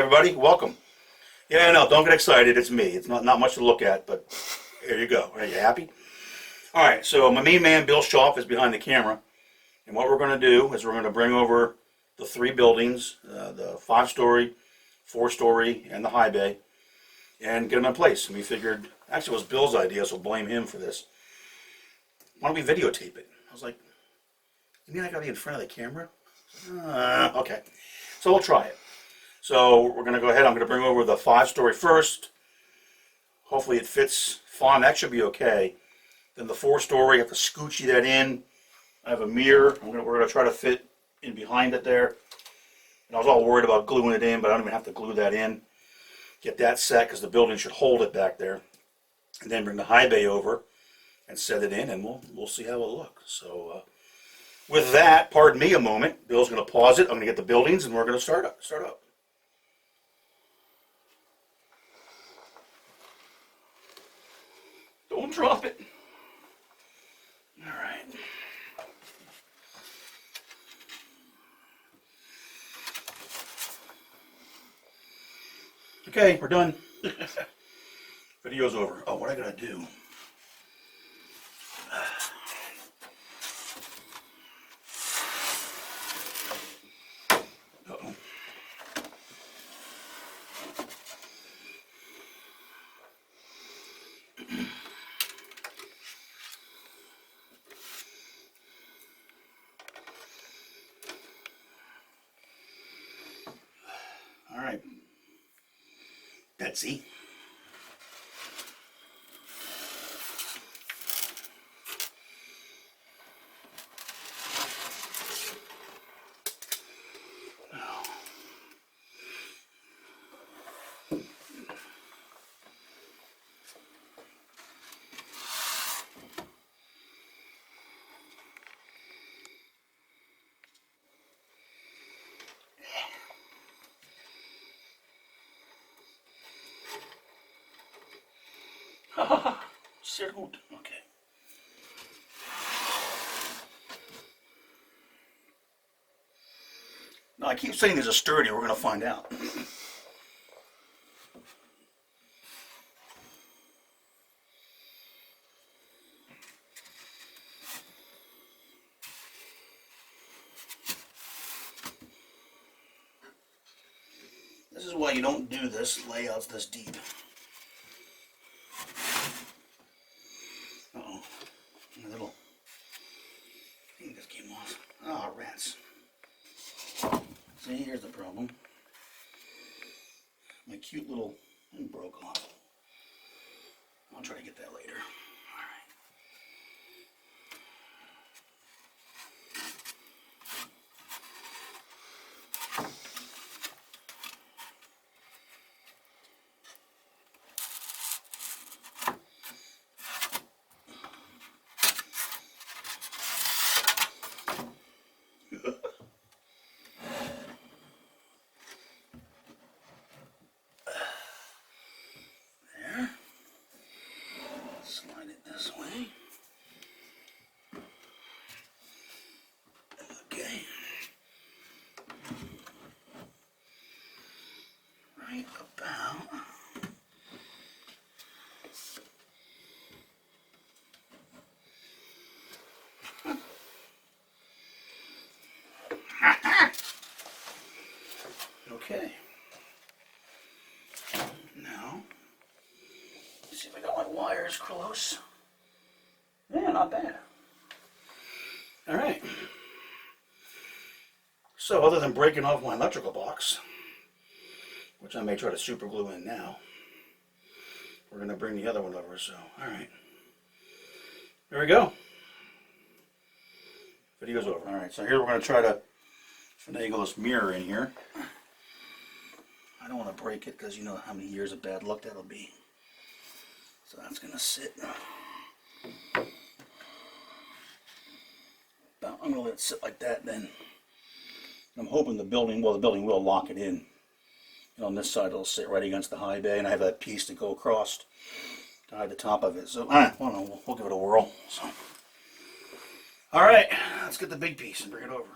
everybody, welcome. Yeah, no, don't get excited. It's me. It's not much to look at, but here you go. Are you happy? All right, so my main man, Bill Schaff, is behind the camera. And what we're going to do is we're going to bring over the three buildings, the 5-story, 4-story, and the high bay, and get them in place. And we figured, actually it was Bill's idea, so blame him for this. Why don't we videotape it? I was like, you mean I got to be in front of the camera? Okay, so we'll try it. So we're going to go ahead. I'm going to bring over the 5-story first. Hopefully it fits fine. That should be okay. Then the 4-story, I have to scoochy that in. I have a mirror. We're going to try to fit in behind it there. And I was all worried about gluing it in, but I don't even have to glue that in. Get that set because the building should hold it back there. And then bring the high bay over and set it in, and we'll see how it looks. So with that, pardon me a moment. Bill's going to pause it. I'm going to get the buildings, and we're going to start up. Don't drop it. All right. Okay, we're done. Video's over. Oh, what I gotta do? Uh-oh. All right, Betsy. Ser gut. Okay. No, I keep saying there's a sturdy. We're going to find out. This is why you don't do this layouts this deep. Uh-oh. A little thing just came off. Ah, rats. See, here's the problem. My cute little thing broke off. I'll try to get that later. There. Slide it this way. Okay. Right about. Okay. Now, let's see if I got my wires close. Yeah, not bad. All right. So, other than breaking off my electrical box, which I may try to super glue in now, we're going to bring the other one over. So, all right. There we go. Video's over. All right. So here we're going to try to finagle this mirror in here. I don't want to break it because you know how many years of bad luck that'll be. So that's going to sit. I'm going to let it sit like that then. I'm hoping the building will lock it in. And on this side it'll sit right against the high bay, and I have that piece to go across to hide the top of it. So we'll give it a whirl. So, all right, let's get the big piece and bring it over.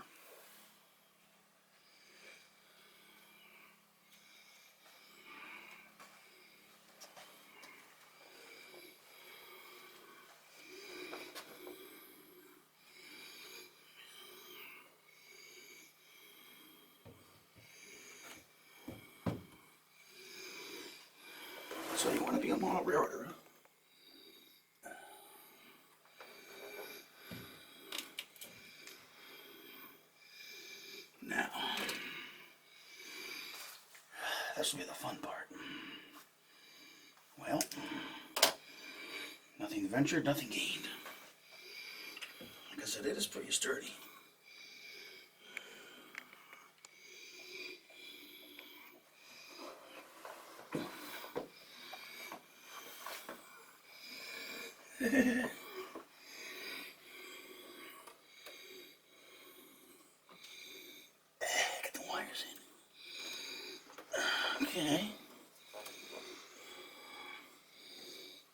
So you want to be a model railroader, huh? Now, this will be the fun part. Well, nothing ventured, nothing gained. Like I said, it is pretty sturdy. Get the wires in. Okay.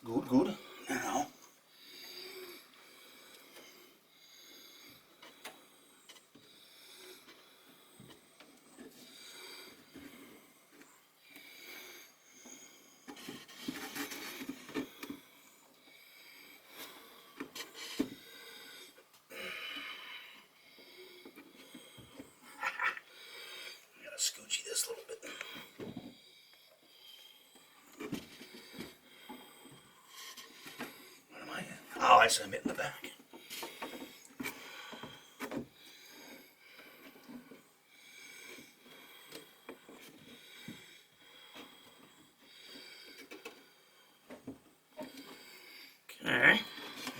Good, good. Now, scoochy this a little bit. What am I? Oh, I said I'm hitting the back. Okay,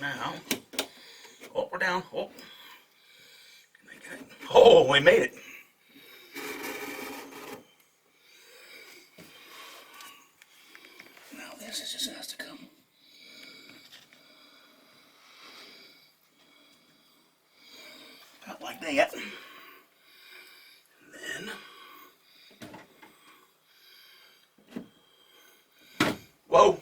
now, oh, we're down. Oh, can I get it? Oh, we made it. This just has to come. About like that. And then. Whoa.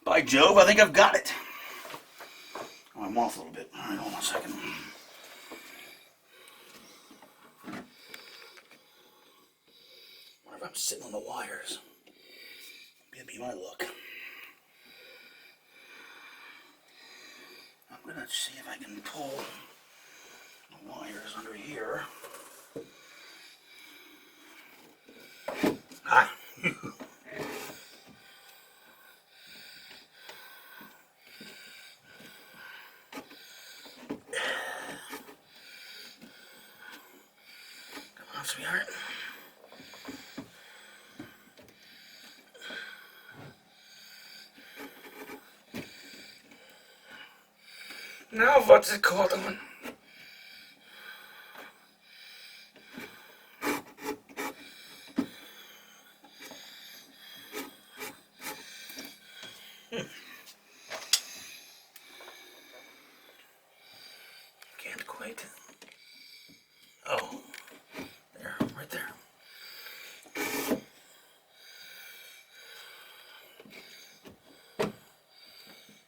By Jove, I think I've got it. Oh, I'm off a little bit. All right, hold on a second. What if I'm sitting on the wires? That'd be my luck. I'm gonna see if I can pull the wires under here. Ah. Come on, sweetheart. Now what's it called on? Can't quite. Oh, there, right there.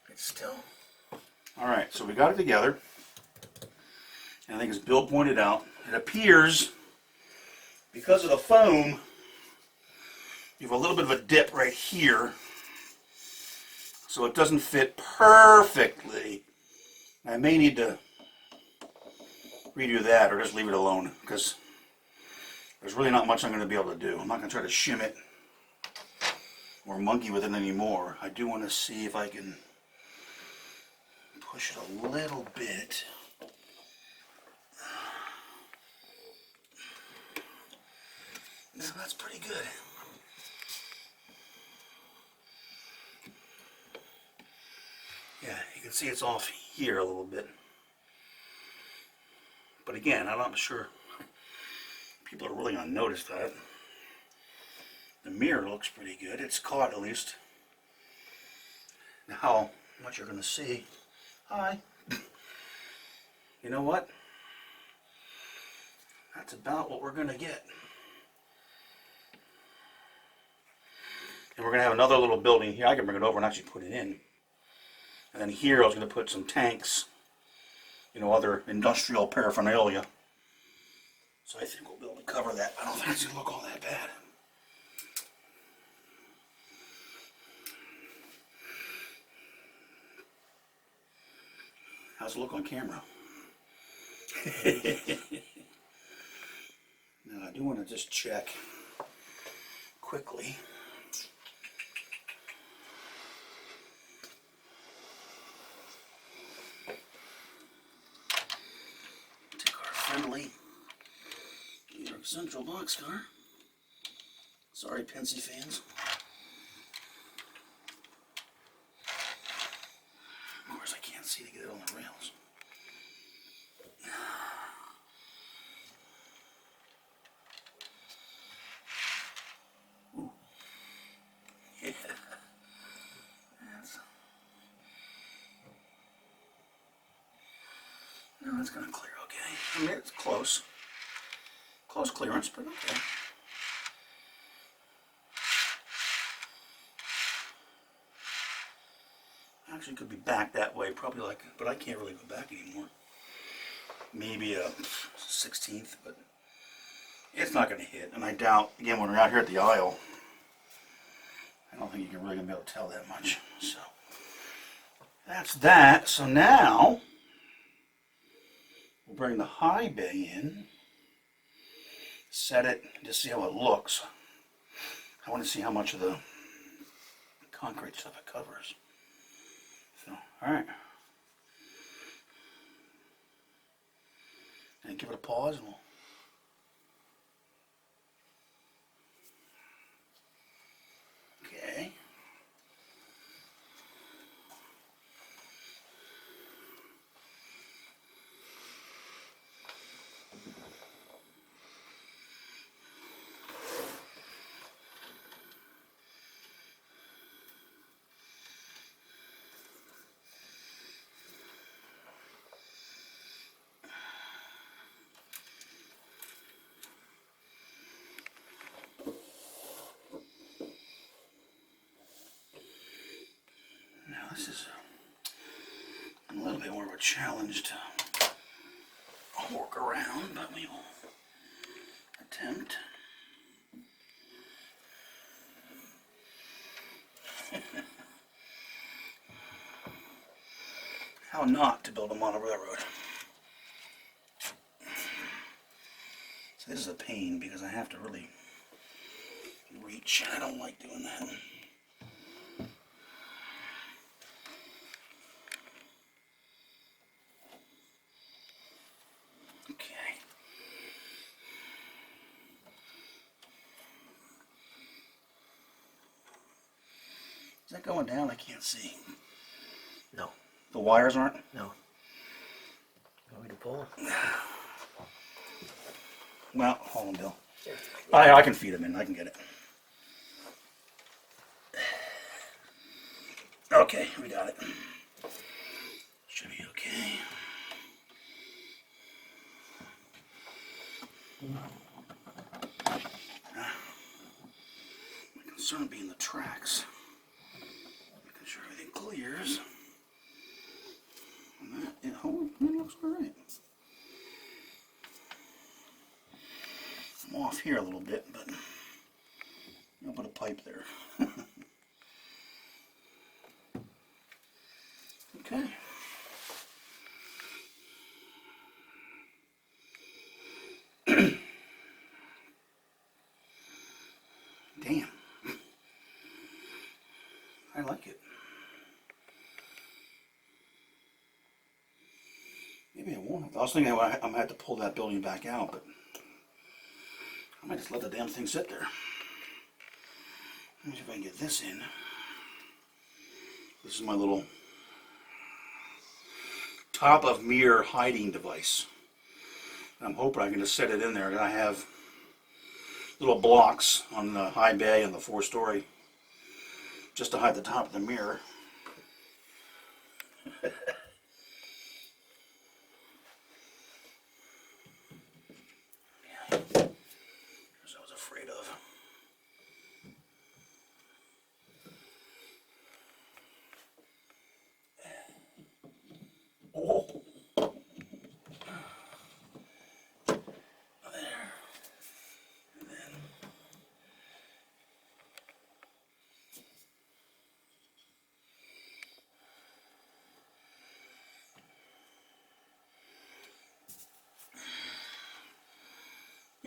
It's still. All right, so we got it together. And I think as Bill pointed out, it appears because of the foam, you have a little bit of a dip right here. So it doesn't fit perfectly. I may need to redo that or just leave it alone because there's really not much I'm going to be able to do. I'm not going to try to shim it or monkey with it anymore. I do want to see if I can push it a little bit. Now that's pretty good. Yeah, you can see it's off here a little bit. But again, I'm not sure people are really going to notice that. The mirror looks pretty good. It's caught at least. Now, what you're going to see, hi, you know what? That's about what we're going to get. And we're going to have another little building here. I can bring it over and actually put it in. And then here I was going to put some tanks, you know, other industrial paraphernalia. So I think we'll be able to cover that. I don't think it's going to look all that bad. How's it look on camera? Now I do want to just check quickly. Take our friendly New York Central boxcar. Sorry, Pensy fans. Of course, I can't see to get it on the rails. Ooh. Yeah. No, that's gonna clear okay. I mean, it's close. Close clearance, but okay. Actually, could be back that way, probably like, but I can't really go back anymore. Maybe a 16th, but it's not going to hit. And I doubt, again, when we're out here at the aisle, I don't think you can really be able to tell that much. So that's that. So now we'll bring the high bay in, set it, just see how it looks. I want to see how much of the concrete stuff it covers. So, all right. And give it a pause and we'll... Okay. Now this is a little bit more of a challenge to work around, but we will attempt. How not to build them on a railroad. So this is a pain because I have to really reach. I don't like doing that. Okay. Is that going down? I can't see. No. The wires aren't? No. You want me to pull? Well, hold on, Bill. Here. I can feed them in. I can get it. Okay, we got it. Should be okay. My concern being the tracks. Making sure everything clears. And that, it looks alright. I'm off here a little bit, but I'll put a pipe there. Okay. Damn. I like it. Maybe I won't. I was thinking I'm gonna have to pull that building back out, but I might just let the damn thing sit there. Let me see if I can get this in. This is my little top of mirror hiding device. I'm hoping I can just set it in there. And I have little blocks on the high bay and the 4-story just to hide the top of the mirror. As I was afraid of. Oh.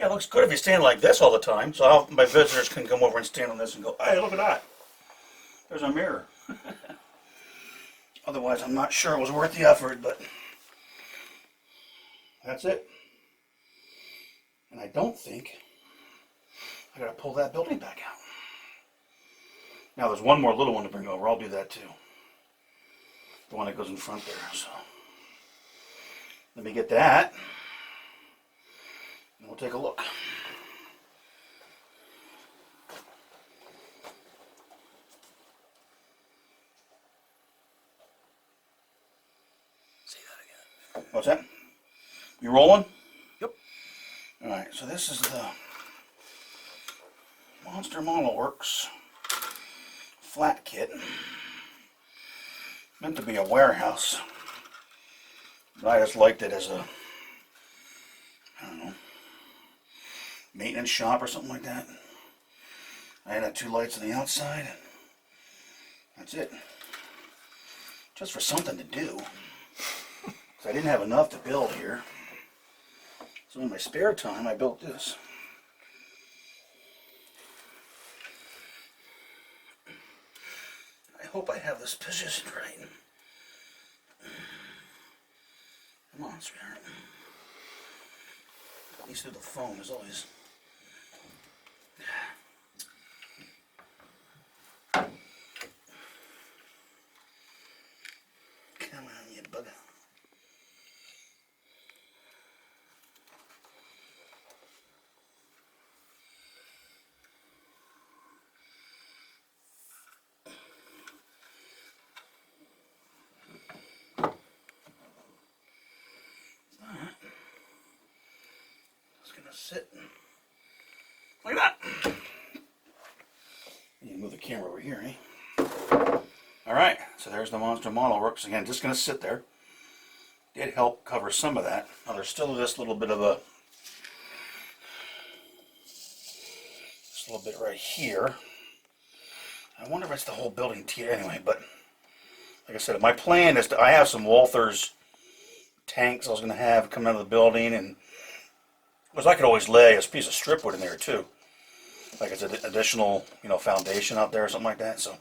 Yeah, it looks good if you stand like this all the time. So my visitors can come over and stand on this and go, hey, look at that. There's a mirror. Otherwise, I'm not sure it was worth the effort, but that's it. And I don't think I gotta pull that building back out. Now there's one more little one to bring over. I'll do that too. The one that goes in front there. So let me get that, and we'll take a look. Say that again. What's that? You rolling? Yep. Alright, so this is the Monster Model Works flat kit. Meant to be a warehouse, but I just liked it as a, I don't know, maintenance shop or something like that. I had 2 lights on the outside. That's it. Just for something to do. I didn't have enough to build here. So in my spare time, I built this. I hope I have this positioned right. Come on, sweetheart. At least through the foam is always... Come on, you bugger. Sit. Like that. You can move the camera over here, eh? Alright, so there's the Monster Model Works. Again, just going to sit there. Did help cover some of that. Now there's still this little bit of a... This little bit right here. I wonder if it's the whole building tier anyway, but... Like I said, my plan is to... I have some Walthers tanks I was going to have coming out of the building, and... Because I could always lay a piece of strip wood in there too. Like it's an additional, you know, foundation out there or something like that. So,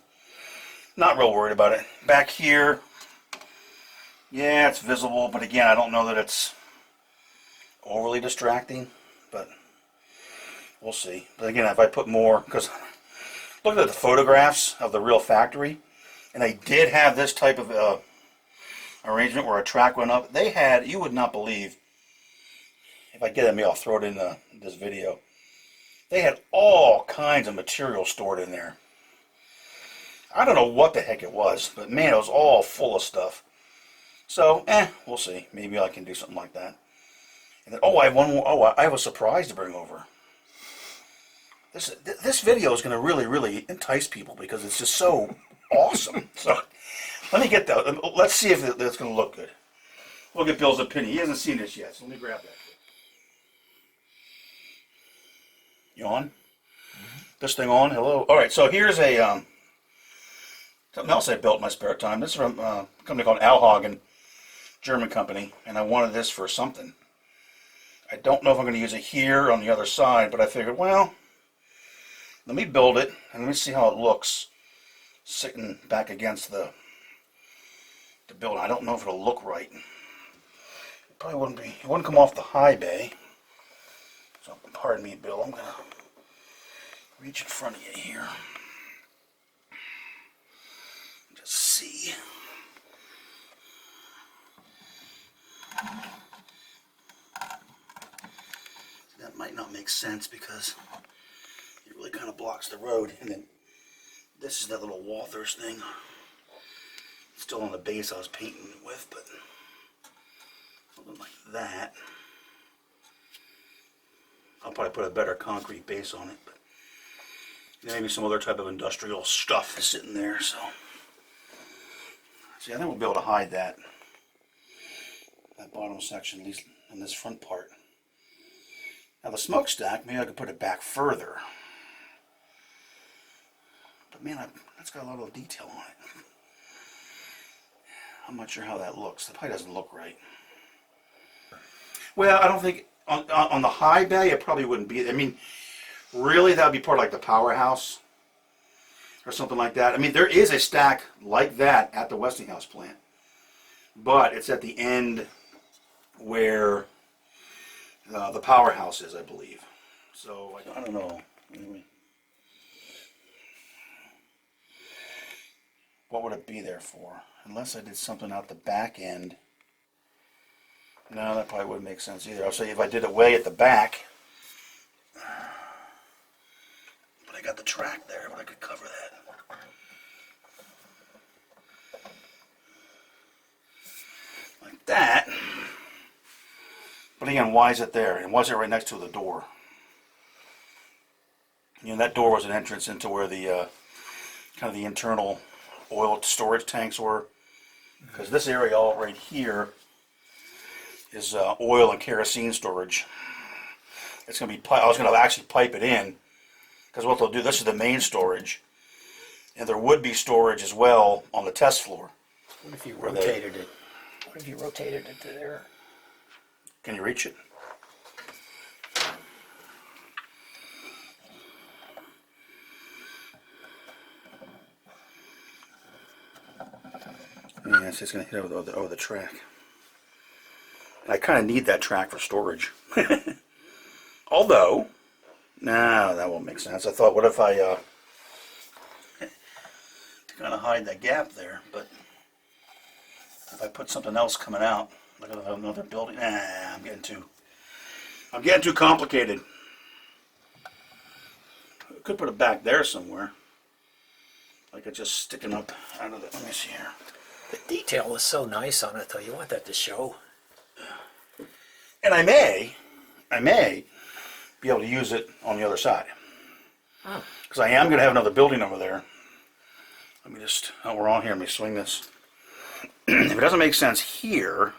not real worried about it. Back here, yeah, it's visible. But again, I don't know that it's overly distracting. But we'll see. But again, if I put more, because look at the photographs of the real factory. And they did have this type of arrangement where a track went up. They had, you would not believe, if I get it, maybe I'll throw it in this video. They had all kinds of material stored in there. I don't know what the heck it was, but man, it was all full of stuff. So, we'll see. Maybe I can do something like that. And then, I have one more. I have a surprise to bring over. This video is going to really, really entice people because it's just so awesome. So, let me get that. Let's see if it's going to look good. We'll get Bill's opinion. He hasn't seen this yet, so let me grab that. You on? Mm-hmm. This thing on? Hello? Alright, so here's a something else I built in my spare time. This is from a company called Alhagen, German company, and I wanted this for something. I don't know if I'm going to use it here on the other side, but I figured, well, let me build it and let me see how it looks sitting back against the building. I don't know if it'll look right. It probably wouldn't be. It wouldn't come off the high bay. So, pardon me, Bill, I'm going to reach in front of you here. Just see. That might not make sense because it really kind of blocks the road. And then this is that little Walthers thing. Still on the base I was painting it with, but something like that. I'll probably put a better concrete base on it, but maybe some other type of industrial stuff is sitting there. So, see, I think we'll be able to hide that bottom section, at least in this front part. Now the smokestack, maybe I could put it back further, but man, that's got a lot of detail on it. I'm not sure how that looks. That probably doesn't look right. Well, I don't think On the high bay, it probably wouldn't be. I mean, really, that would be part of like the powerhouse or something like that. I mean, there is a stack like that at the Westinghouse plant, but it's at the end where the powerhouse is, I believe. So I don't know. Anyway, what would it be there for? Unless I did something out the back end. No, that probably wouldn't make sense either. I'll say if I did it way at the back, but I got the track there, but I could cover that. Like that. But again, why is it there? And why is it right next to the door? You know, that door was an entrance into where the kind of the internal oil storage tanks were. Because this area all right here is oil and kerosene storage. It's going to be, I was going to actually pipe it in, because what they'll do, this is the main storage, and there would be storage as well on the test floor. What if you rotated it? What if you rotated it to there? Can you reach it? Yeah, it's just going to hit over the track. I kind of need that track for storage. Although, no, that won't make sense. I thought, what if I kind of hide that gap there, but if I put something else coming out, like another building, I'm getting too complicated. I could put it back there somewhere, like it's just sticking up out of the. Let me see here. The detail is so nice on it, though. You want that to show. And I may be able to use it on the other side. Because I am going to have another building over there. Let me just, we're on here, let me swing this. If it doesn't make sense here,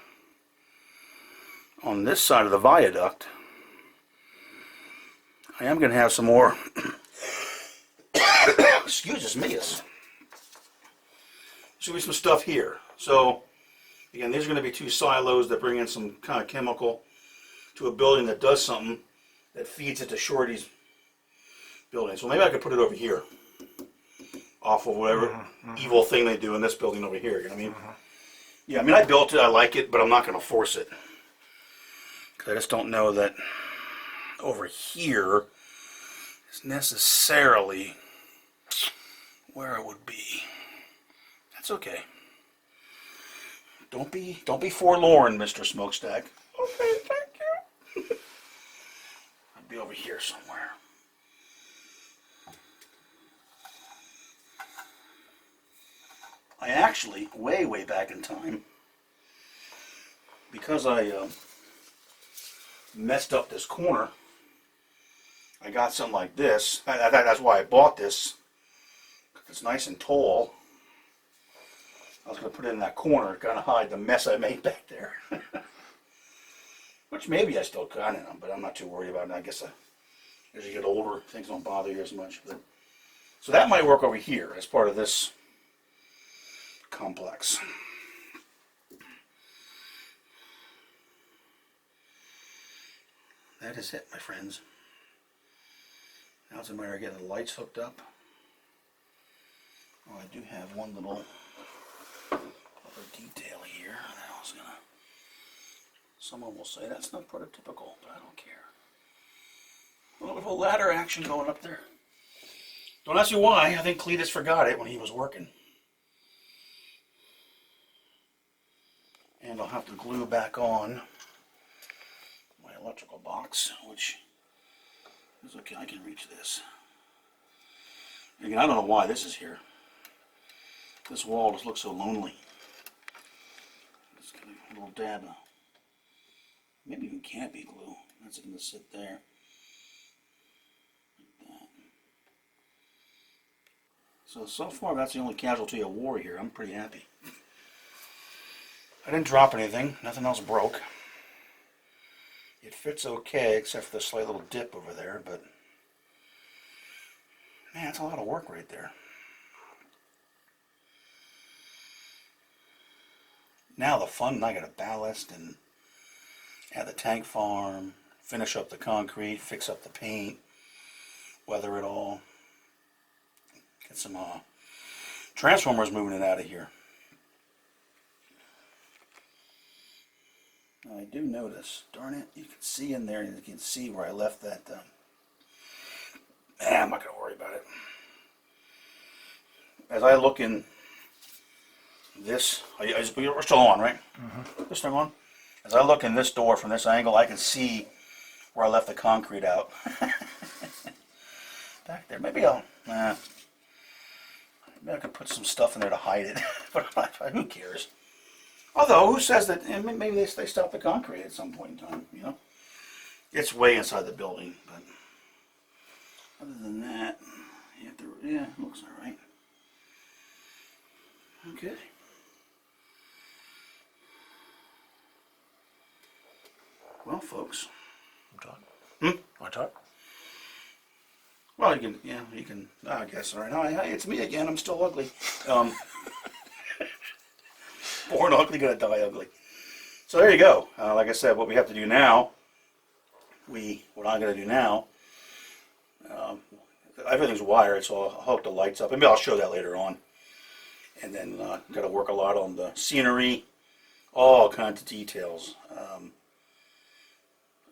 on this side of the viaduct, I am going to have some more, excuse me, should be some stuff here. So, again, these are going to be two silos that bring in some kind of chemical to a building that does something that feeds it to Shorty's building. So maybe I could put it over here, off of whatever evil thing they do in this building over here. You know what I mean? Yeah, I mean, I built it, I like it, but I'm not going to force it. Because I just don't know that over here is necessarily where it would be. That's okay. Don't be forlorn, Mr. Smokestack. Okay, thank you. I'll be over here somewhere. I actually, way back in time, because I messed up this corner, I got something like this. That's why I bought this. It's nice and tall. I was going to put it in that corner to kind of hide the mess I made back there. Which maybe I still kind of am, but I'm not too worried about it. I guess as you get older, things don't bother you as much. But, so that might work over here as part of this complex. That is it, my friends. Now it's a matter of getting the lights hooked up. Oh, I do have one little other detail here that I was gonna. Someone will say that's not prototypical, but I don't care. A little ladder action going up there. Don't ask me why. I think Cletus forgot it when he was working. And I'll have to glue back on my electrical box, which is okay. I can reach this. Again, I don't know why this is here. This wall just looks so lonely. Just get a little dab of, maybe even can't be glue. That's going to sit there. Like that. So far that's the only casualty of war here. I'm pretty happy. I didn't drop anything. Nothing else broke. It fits okay, except for the slight little dip over there, but man, that's a lot of work right there. Now the fun, I got a ballast and add the tank farm, finish up the concrete, fix up the paint, weather it all, get some transformers moving it out of here. Now, I do notice, darn it, you can see in there, you can see where I left that. I'm not going to worry about it. As I look in this, we're still on, right? Mm-hmm. This thing on? As I look in this door from this angle, I can see where I left the concrete out. Back there. Maybe maybe I could put some stuff in there to hide it. But who cares? Although, who says that maybe they stop the concrete at some point in time, you know? It's way inside the building, but other than that, yeah, it looks all right. Okay. Well, folks. Want to talk? Well, you can, I guess, all right. Hi, it's me again. I'm still ugly. Born ugly, gonna die ugly. So there you go. Like I said, what we have to do now, what I'm gonna do now, everything's wired, so I'll hook the lights up. Maybe I'll show that later on. And then got to work a lot on the scenery, all kinds of details.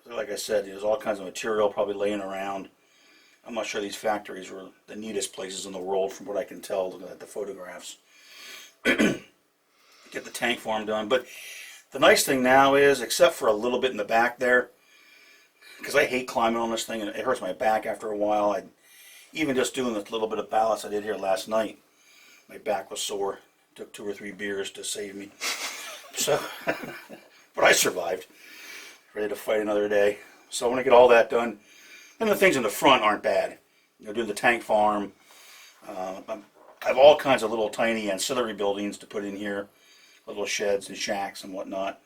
Like I said, there's all kinds of material probably laying around. I'm not sure these factories were the neatest places in the world from what I can tell looking at the photographs. Get the tank farm done. But the nice thing now is, except for a little bit in the back there, because I hate climbing on this thing and it hurts my back after a while. Even just doing this little bit of ballast I did here last night, my back was sore. Took 2 or 3 beers to save me. So, but I survived. Ready to fight another day. So when I get all that done, then the things in the front aren't bad. You know, doing the tank farm. I have all kinds of little tiny ancillary buildings to put in here. Little sheds and shacks and whatnot.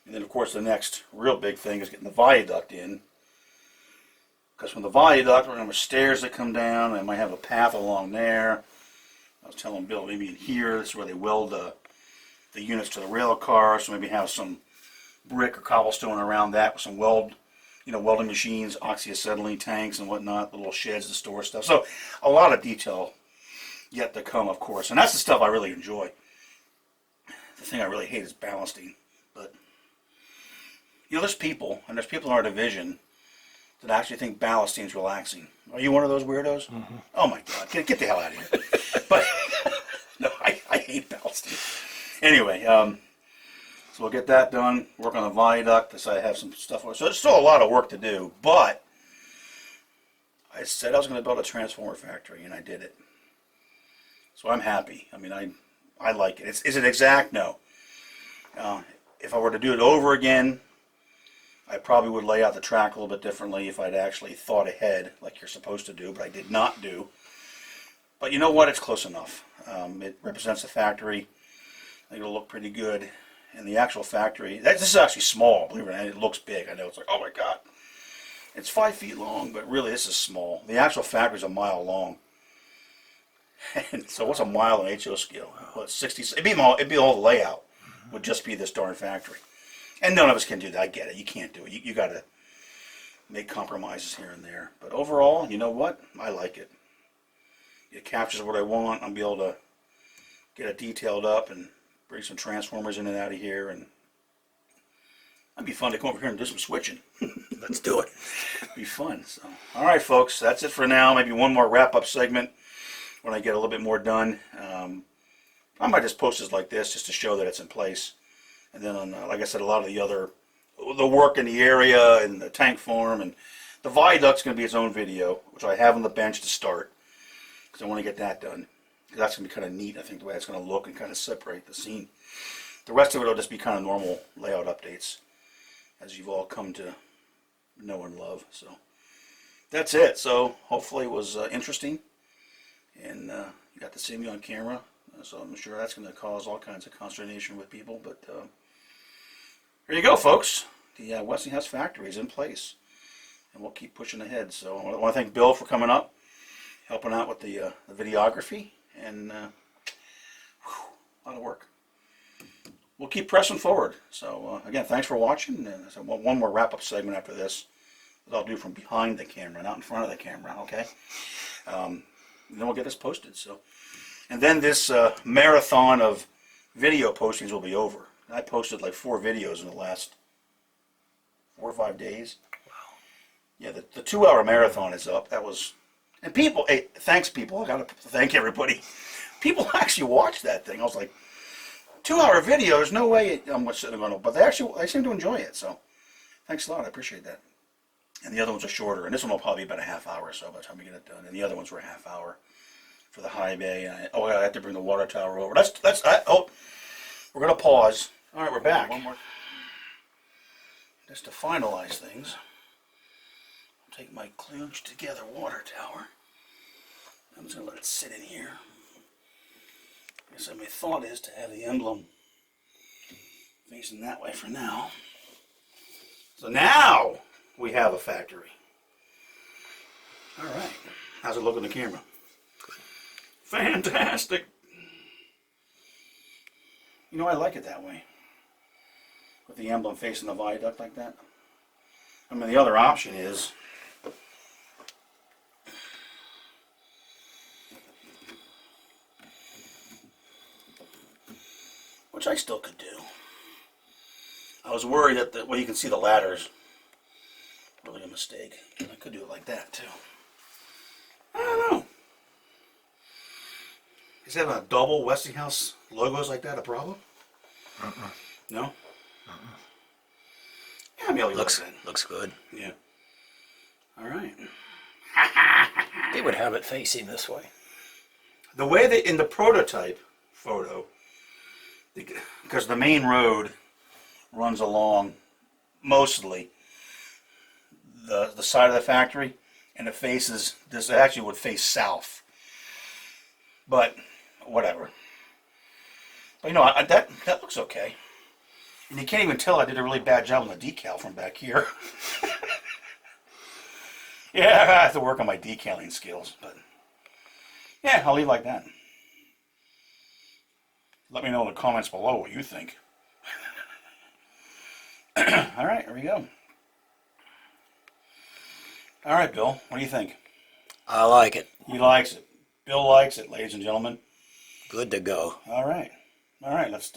And then of course the next real big thing is getting the viaduct in. Because from the viaduct we're going to have stairs that come down. I might have a path along there. I was telling Bill maybe in here, this is where they weld the units to the rail car. So maybe have some brick or cobblestone around that with some welding machines, oxyacetylene tanks and whatnot, the little sheds to store stuff. So a lot of detail yet to come, of course. And that's the stuff I really enjoy. The thing I really hate is ballasting. But, you know, there's people in our division that actually think ballasting is relaxing. Are you one of those weirdos? Mm-hmm. Oh my God, get the hell out of here. But, no, I hate ballasting. Anyway, so we'll get that done, work on the viaduct, so I have some stuff. So there's still a lot of work to do, but I said I was going to build a transformer factory, and I did it. So I'm happy. I mean, I like it. Is it exact? No. If I were to do it over again, I probably would lay out the track a little bit differently if I'd actually thought ahead, like you're supposed to do, but I did not do. But you know what? It's close enough. It represents the factory. I think it'll look pretty good. And the actual factory, this is actually small, believe it or not. It looks big. I know it's like, oh my God. It's 5 feet long, but really this is small. The actual factory is a mile long. And so what's a mile in HO scale? Well, it's 60. It'd be all the layout. Would just be this darn factory. And none of us can do that. I get it. You can't do it. You got to make compromises here and there. But overall, you know what? I like it. It captures what I want. I'll be able to get it detailed up and bring some transformers in and out of here, and that'd be fun to come over here and do some switching. Let's do it. It'd be fun. So, all right, folks, that's it for now. Maybe one more wrap-up segment when I get a little bit more done. I might just post this like this just to show that it's in place. And then, on, like I said, a lot of the work in the area and the tank farm and the viaduct's going to be its own video, which I have on the bench to start because I want to get that done. That's going to be kind of neat, I think, the way it's going to look and kind of separate the scene. The rest of it will just be kind of normal layout updates, as you've all come to know and love. So that's it. So hopefully it was interesting, and you got to see me on camera. So I'm sure that's going to cause all kinds of consternation with people. But here you go, folks. The Westinghouse factory is in place, and we'll keep pushing ahead. So I want to thank Bill for coming up, helping out with the videography. And a lot of work. We'll keep pressing forward. So again, thanks for watching. And one more wrap-up segment after this. I'll do from behind the camera, not in front of the camera, okay? Then we'll get this posted. So, and then this marathon of video postings will be over. I posted like 4 videos in the last 4 or 5 days. Wow. Yeah, the 2-hour marathon is up. That was, and people, hey, thanks people. I gotta thank everybody. People actually watched that thing. I was like, 2-hour video. There's no way I'm sitting going to, but they seem to enjoy it. So, thanks a lot. I appreciate that. And the other ones are shorter, and this one will probably be about a half hour or so by the time we get it done. And the other ones were a half hour for the high bay. And I have to bring the water tower over. We're gonna pause. All right, we're back. One more. Just to finalize things, I'll take my kludged together water tower. I'm just gonna let it sit in here. I guess my thought is to have the emblem facing that way for now. So now we have a factory. All right. How's it look on the camera? Fantastic. You know, I like it that way. With the emblem facing the viaduct like that. I mean, the other option is which I still could do. I was worried that well, you can see the ladders. Really a mistake. I could do it like that too. I don't know. Is having a double Westinghouse logos like that a problem? No? Yeah, maybe Looks good. Yeah. All right. They would have it facing this way. The way that in the prototype photo, because the main road runs along mostly the side of the factory, and it faces this. It actually would face south, but whatever. But you know, that looks okay. And you can't even tell I did a really bad job on the decal from back here. Yeah, I have to work on my decaling skills, but yeah, I'll leave it like that. Let me know in the comments below what you think. All right, here we go. All right, Bill, what do you think? I like it. He likes it. Bill likes it, ladies and gentlemen. Good to go. All right. All right, let's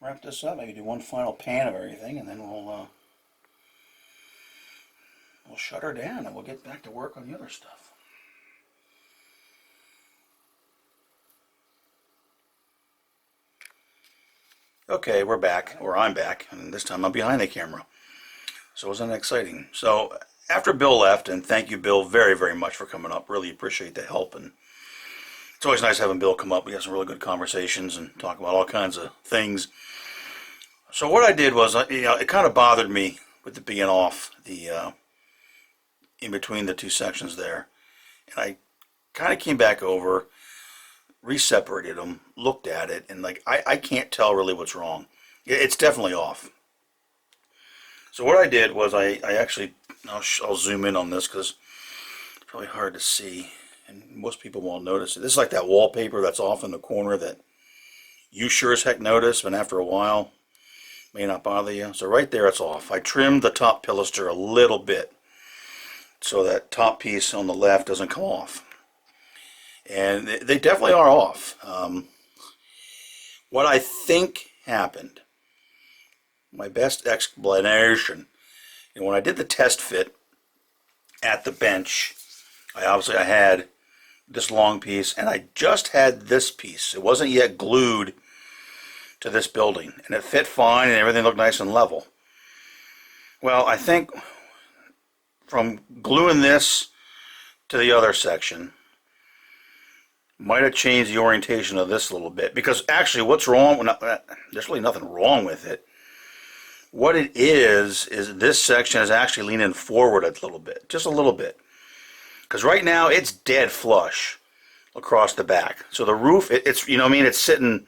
wrap this up. Maybe do one final pan of everything, and then we'll shut her down, and we'll get back to work on the other stuff. Okay, we're back, or I'm back, and this time I'm behind the camera. So wasn't that exciting? So after Bill left, and thank you, Bill, very, very much for coming up. Really appreciate the help, and it's always nice having Bill come up. We have some really good conversations and talk about all kinds of things. So what I did was, it kind of bothered me with it being off the in between the two sections there, and I kind of came back over, re-separated them, looked at it, and like I can't tell really what's wrong. It's definitely off. So what I did was I actually I'll zoom in on this because it's probably hard to see, and most people won't notice it. This is like that wallpaper that's off in the corner that you sure as heck notice, but after a while may not bother you. So right there it's off. I trimmed the top pilaster a little bit so that top piece on the left doesn't come off. And they definitely are off. What I think happened, my best explanation, when I did the test fit at the bench, I had this long piece, and I just had this piece. It wasn't yet glued to this building, and it fit fine, and everything looked nice and level. Well, I think from gluing this to the other section might have changed the orientation of this a little bit, because actually what's wrong, there's really nothing wrong with it. What it is this section is actually leaning forward a little bit, just a little bit, because right now it's dead flush across the back. So the roof, it's it's sitting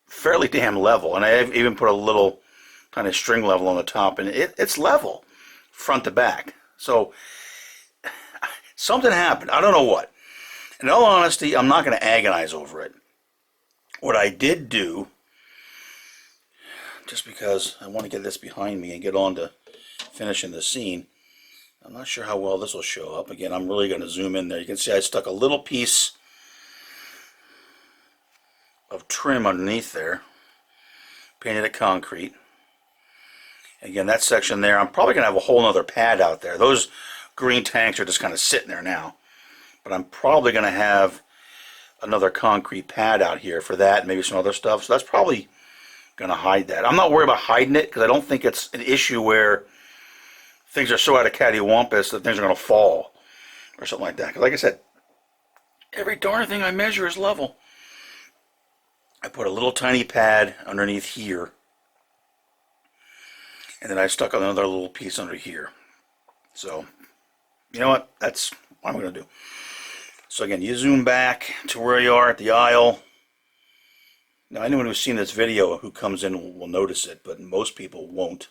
fairly damn level, and I've even put a little kind of string level on the top, and it's level front to back. So something happened. I don't know what. In all honesty, I'm not going to agonize over it. What I did do, just because I want to get this behind me and get on to finishing the scene. I'm not sure how well this will show up. Again, I'm really going to zoom in there. You can see I stuck a little piece of trim underneath there, painted it concrete. Again, that section there, I'm probably going to have a whole other pad out there. Those green tanks are just kind of sitting there now. But I'm probably going to have another concrete pad out here for that, maybe some other stuff. So that's probably going to hide that. I'm not worried about hiding it because I don't think it's an issue where things are so out of cattywampus that things are going to fall or something like that. Because like I said, every darn thing I measure is level. I put a little tiny pad underneath here. And then I stuck another little piece under here. So, you know what? That's what I'm going to do. So again, you zoom back to where you are at the aisle. Now, anyone who's seen this video who comes in will notice it, but most people won't.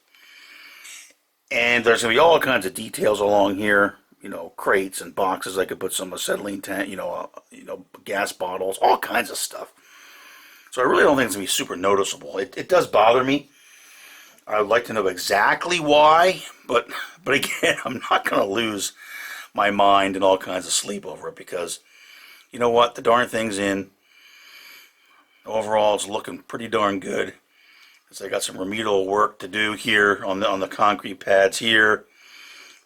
And there's going to be all kinds of details along here. You know, crates and boxes. I could put some acetylene tank, gas bottles, all kinds of stuff. So I really don't think it's going to be super noticeable. It does bother me. I would like to know exactly why, but again, I'm not going to lose my mind and all kinds of sleep over it because, you know what, the darn thing's in. Overall, it's looking pretty darn good. So I got some remedial work to do here on the concrete pads here.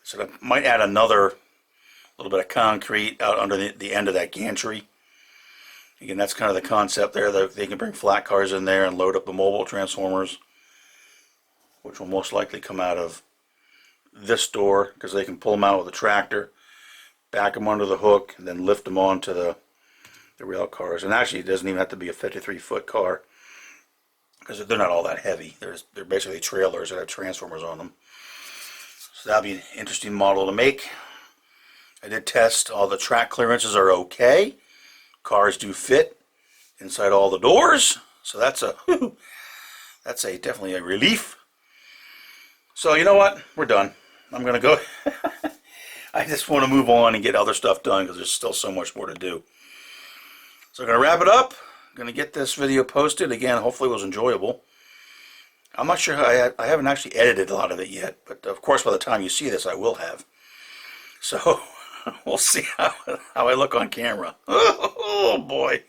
So I might add another little bit of concrete out under the end of that gantry. Again, that's kind of the concept there. That they can bring flat cars in there and load up the mobile transformers, which will most likely come out of this door because they can pull them out with a tractor, back them under the hook, and then lift them onto the rail cars. And actually, it doesn't even have to be a 53-foot car because they're not all that heavy. They're basically trailers that have transformers on them. So that'll be an interesting model to make. I did test. All the track clearances are okay. Cars do fit inside all the doors. So that's definitely a relief. So you know what? We're done. I'm going to go. I just want to move on and get other stuff done because there's still so much more to do. So I'm going to wrap it up. I'm going to get this video posted. Again, hopefully it was enjoyable. I'm not sure how I haven't actually edited a lot of it yet, but of course by the time you see this I will have. So we'll see how I look on camera. Oh boy.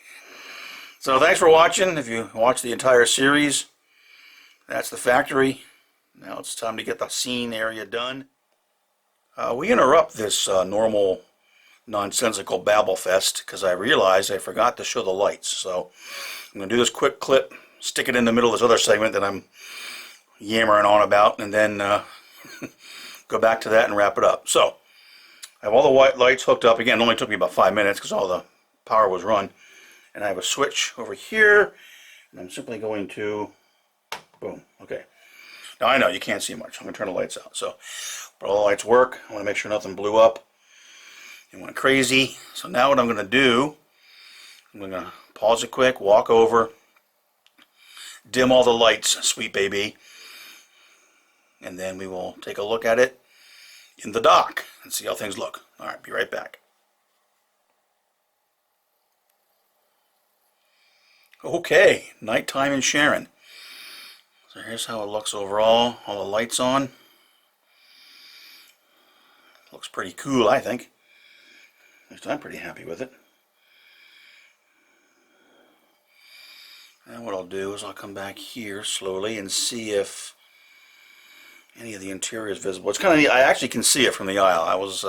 So thanks for watching. If you watched the entire series, that's the factory. Now it's time to get the scene area done. We interrupt this normal nonsensical babble fest because I realized I forgot to show the lights. So I'm going to do this quick clip, stick it in the middle of this other segment that I'm yammering on about, and then go back to that and wrap it up. So I have all the white lights hooked up. Again, it only took me about 5 minutes because all the power was run. And I have a switch over here, and I'm simply going to, boom, okay. Now I know you can't see much. I'm going to turn the lights out. So, but all the lights work. I want to make sure nothing blew up and went crazy. So now what I'm going to do, I'm going to pause it quick, walk over, dim all the lights, sweet baby, and then we will take a look at it in the dock and see how things look. All right, be right back. Okay, nighttime in Sharon. So here's how it looks overall. All the lights on. Looks pretty cool, I think. At least I'm pretty happy with it. And what I'll do is I'll come back here slowly and see if any of the interior is visible. It's kind of, I actually can see it from the aisle. I was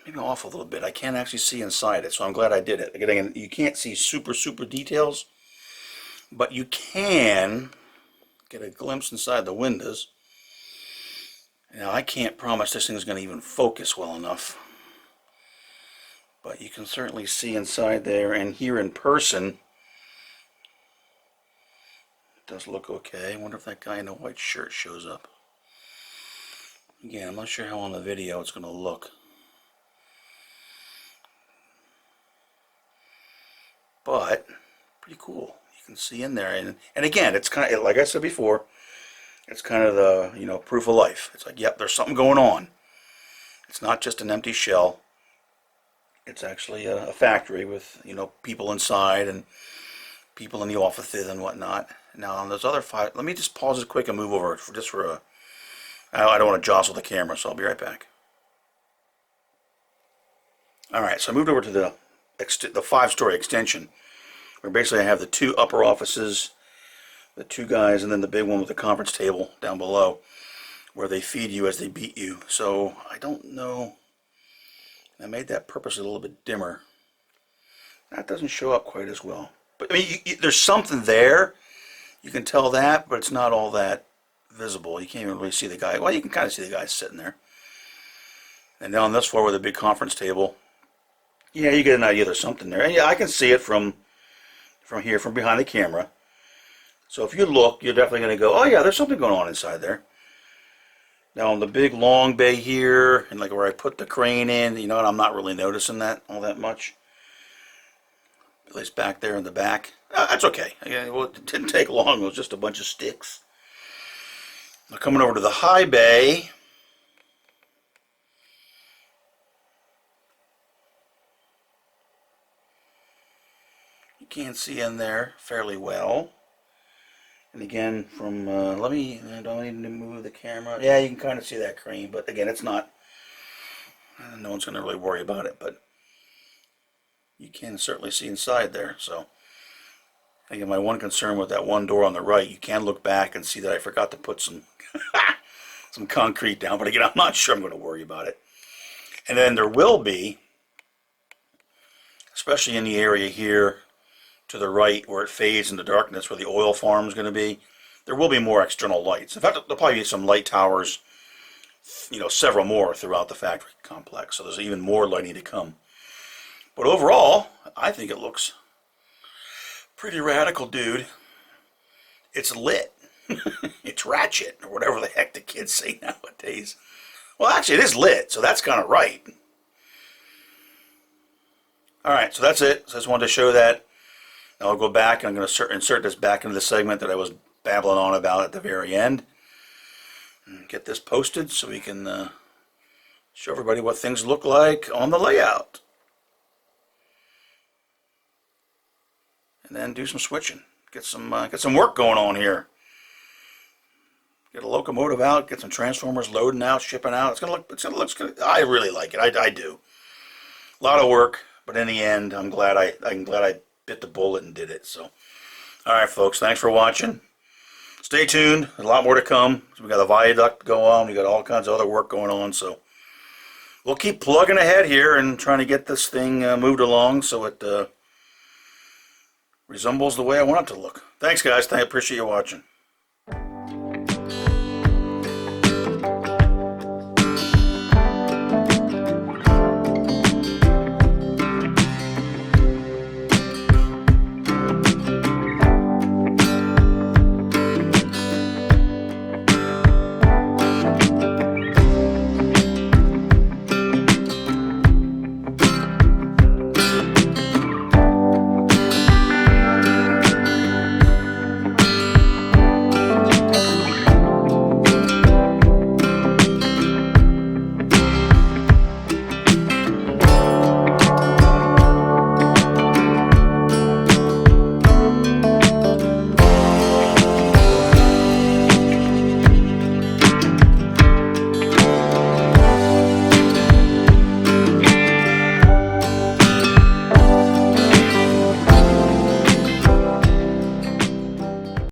maybe off a little bit. I can't actually see inside it, so I'm glad I did it. Again, you can't see super details, but you can get a glimpse inside the windows. Now, I can't promise this thing is going to even focus well enough, but you can certainly see inside there, and here in person, it does look okay. I wonder if that guy in the white shirt shows up. Again, I'm not sure how on the video it's going to look. But pretty cool. You can see in there, and again, it's kind of like I said before. It's kind of the proof of life. It's like, yep, there's something going on. It's not just an empty shell. It's actually a factory with people inside and people in the offices and whatnot. Now on those other five, let me just pause it quick and move over just for I don't want to jostle the camera, so I'll be right back. Alright, so I moved over to the 5-story extension, where basically I have the 2 upper offices, the 2 guys, and then the big one with the conference table down below, where they feed you as they beat you. So I don't know. I made that purposely a little bit dimmer. That doesn't show up quite as well. But I mean, there's something there. You can tell that, but it's not all that visible. You can't even really see the guy. Well, you can kind of see the guy sitting there. And down this floor with a big conference table, yeah, you get an idea there's something there. And yeah, I can see it from here, from behind the camera. So if you look, you're definitely going to go, oh yeah, there's something going on inside there. Now on the big long bay here, and like where I put the crane in, you know, and I'm not really noticing that all that much. At least back there in the back. That's okay. Well, it didn't take long. It was just a bunch of sticks. Now coming over to the high bay. You can see in there fairly well. And again, from, do I need to move the camera? Yeah, you can kind of see that crane, but again, it's not, no one's going to really worry about it, but you can certainly see inside there. So, again, my one concern with that one door on the right, you can look back and see that I forgot to put some, some concrete down, but again, I'm not sure I'm going to worry about it. And then there will be, especially in the area here, to the right where it fades into darkness where the oil farm is going to be, there will be more external lights. In fact, there'll probably be some light towers, you know, several more throughout the factory complex, so there's even more lighting to come. But overall, I think it looks pretty radical, dude. It's lit. It's ratchet, or whatever the heck the kids say nowadays. Well, actually, it is lit, so that's kind of right. Alright, so that's it. So I just wanted to show that. Now I'll go back and I'm going to insert this back into the segment that I was babbling on about at the very end. And get this posted so we can show everybody what things look like on the layout. And then do some switching. Get some work going on here. Get a locomotive out, get some transformers loading out, shipping out. It's gonna look good. I really like it. I do. A lot of work, but in the end, I'm glad I bit the bullet and did it. So, all right, folks, thanks for watching. Stay tuned. There's a lot more to come. We got a viaduct to go on. We got all kinds of other work going on. So we'll keep plugging ahead here and trying to get this thing moved along so it resembles the way I want it to look. Thanks, guys. I appreciate you watching.